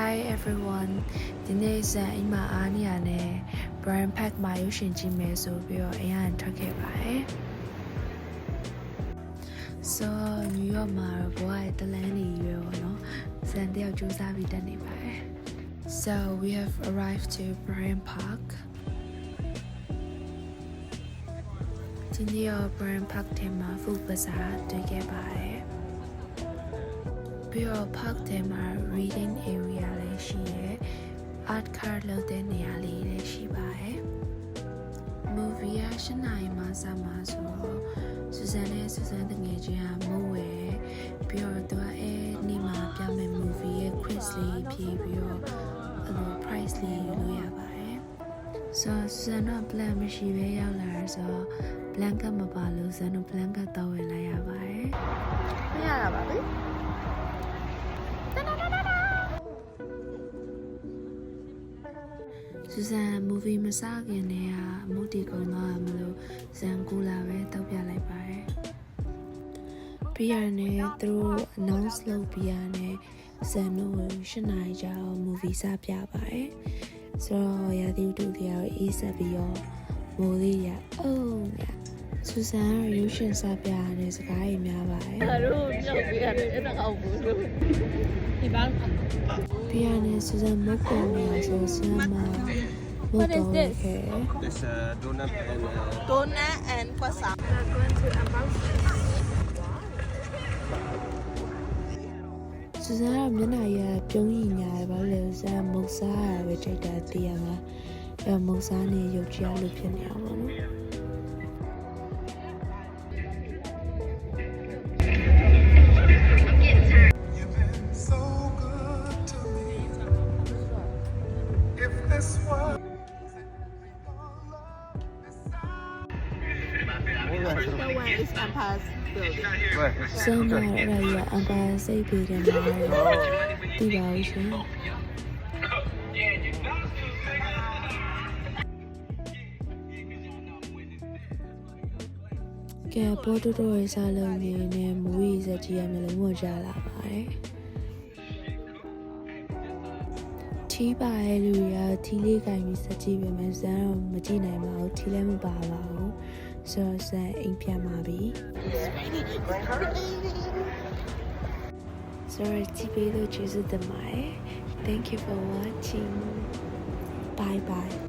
Hi everyone ဒီနေ့ဇန်အိမ်မှာအားနေရနဲ့ Brian Pack မှာရုပ်ရှင်ကြည့်မယ်ဆိုပြီးတော့အိမ်ကနေထွက်ခဲ့ပါတယ် So New York မှာတော့ဘွားရဲ့တလန်းနေရွယ်ပေါ့နော်ဇန်တယောက်ကြိုးစားပြီးတက်နေပါတယ် So we have arrived to Brian Park ဒီနေ့ရော Brian Park ထဲမှာ food bazaar တွေ့ခဲ့ပါတယ်ပြီးတော့ park ထဲမှာ reading area လည်းရှိရယ် art card လုပ်တဲ့နေရာလေးလည်းရှိပါတယ် movie ရ8နာရီမှစမှာဆိုတော့စူဇန်နဲ့စူဇန်တငယ်ချင်းကမိုးဝယ်ပြီးတော့သူကနေ့မှာပြမယ် movie ရဲ့ quiz လေးဖြေပြီးတော့အဲ့လို price လေးယူလို့ရပါတယ် so စူဇန်တော့ plan မရှိဘဲရောက်လာတာဆိုတော့ blanket မပါလို့စူဇန်တို့ blanket တော့ဝယ်လိုက်ရပါတယ် မရတာပါလေစူဇန် movie မစခင်တည်းကအမုတ်တီကုံသွားမလို့ဇန်ကူလာပဲတောက်ပြလိုက်ပါတယ်ပြီးရနဲ့သူတို့ announce လုပ်ပြီးရနဲ့ဇန်တို့8နာရီကြာတော့ movie စပြပါတယ်ဆိုတော့ရာသီဥတုတွေကတော့အေးဆက်ပြီးတော့မိုးလေးရအိုးညစူဇန်ကရုပ်ရှင်စပြရတဲ့စကားကြီးများပါတယ် ငါတို့မြောက်ပေးရတယ်အဲ့ဒါအောက်ဘူးလို့ဒီဘာပြီးရနဲ့စူဇန်မုတ်ပုံနေရဆိုဆမ်းမWhat is this? This donut and donut and croissant. We are going to unbox this. စူဇန်ကမျက်နှာရပြုံးရင်ညာပဲလေစမ်းမုတ်စားရပဲထိတ်တာတည်ရမှာအဲမုတ်စားနေရုပ်ချရလို့ဖြစ်နေအောင်ပါနော်စမ်းမရရအန်ပါစိတ်ပြေတယ်မှာတီးပါဦးရှင်ကဲပေါ်တူတော်ရေးစားလုံးနေနဲ့မူရေးစက်ကြီးရမျိုးလုံးဝကြလာပါတယ်ထီးပါရဲ့လူရထီးလေးကင်ပြီးစက်ကြည့်ပေမဲ့ဇန်တော့မကြည့်နိုင်ပါဘူးထီးလည်းမပါပါဘူးဆိုတော့ဇန်အိမ်ပြန်ပါပြီဆိုတော့ကြည့်ပြီးလို့ကျေးဇူးတင်ပါတယ် Thank you for watching Bye bye